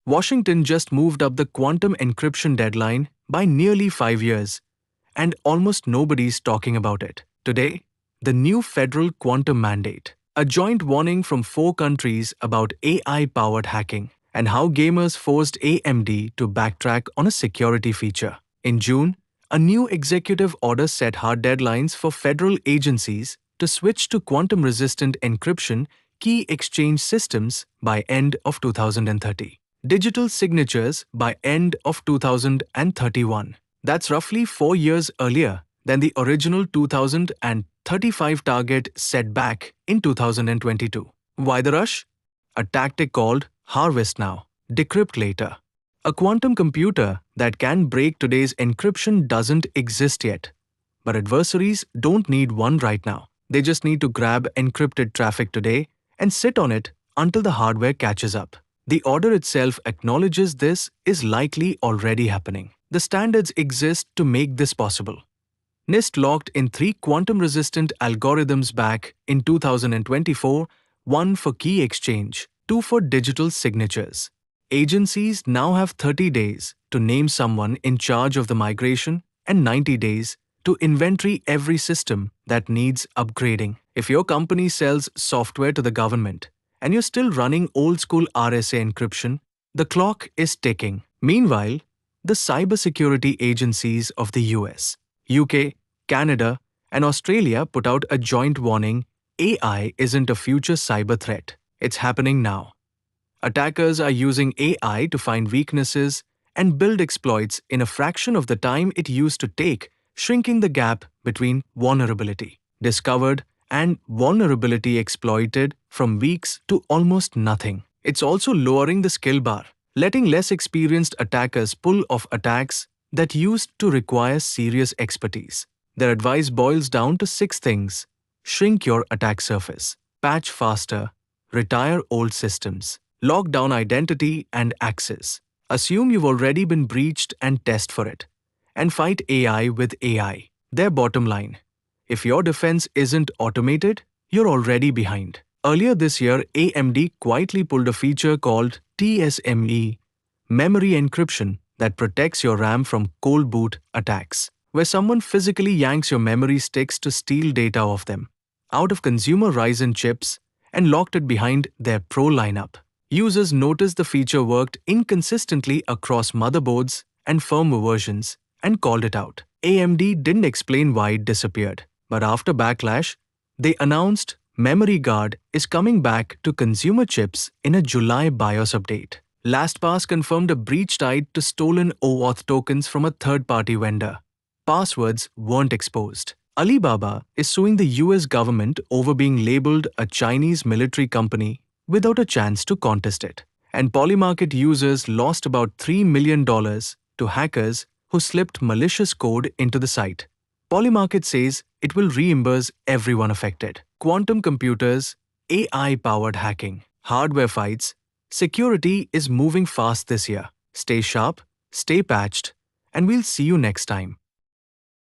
Washington just moved up the quantum encryption deadline by nearly 5 years, and almost nobody's talking about it. Today, the new federal quantum mandate, a joint warning from 4 countries about AI-powered hacking, and how gamers forced AMD to backtrack on a security feature. In June, a new executive order set hard deadlines for federal agencies to switch to quantum-resistant encryption key exchange systems by end of 2030. Digital signatures by end of 2031. That's roughly 4 years earlier than the original 2035 target set back in 2022. Why the rush? A tactic called harvest now, decrypt later. A quantum computer that can break today's encryption doesn't exist yet. But adversaries don't need one right now. They just need to grab encrypted traffic today and sit on it until the hardware catches up. The order itself acknowledges this is likely already happening. The standards exist to make this possible. NIST locked in 3 quantum-resistant algorithms back in 2024, 1 for key exchange, 2 for digital signatures. Agencies now have 30 days to name someone in charge of the migration and 90 days to inventory every system that needs upgrading. If your company sells software to the government and you're still running old-school RSA encryption, the clock is ticking. Meanwhile, the cybersecurity agencies of the US, UK, Canada, and Australia put out a joint warning: AI isn't a future cyber threat. It's happening now. Attackers are using AI to find weaknesses and build exploits in a fraction of the time it used to take, shrinking the gap between vulnerability discovered and vulnerability exploited from weeks to almost nothing. It's also lowering the skill bar, letting less experienced attackers pull off attacks that used to require serious expertise. Their advice boils down to 6 things: shrink your attack surface, patch faster, retire old systems, lock down identity and access, assume you've already been breached and test for it, and fight AI with AI. Their bottom line: if your defense isn't automated, you're already behind. Earlier this year, AMD quietly pulled a feature called TSME, memory encryption, that protects your RAM from cold boot attacks, where someone physically yanks your memory sticks to steal data off them, out of consumer Ryzen chips, and locked it behind their Pro lineup. Users noticed the feature worked inconsistently across motherboards and firmware versions and called it out. AMD didn't explain why it disappeared, but after backlash, they announced Memory Guard is coming back to consumer chips in a July BIOS update. LastPass confirmed a breach tied to stolen OAuth tokens from a third-party vendor. Passwords weren't exposed. Alibaba is suing the US government over being labeled a Chinese military company without a chance to contest it. And Polymarket users lost about $3 million to hackers who slipped malicious code into the site. Polymarket says it will reimburse everyone affected. Quantum computers, AI-powered hacking, hardware fights, security is moving fast this year. Stay sharp, stay patched, and we'll see you next time.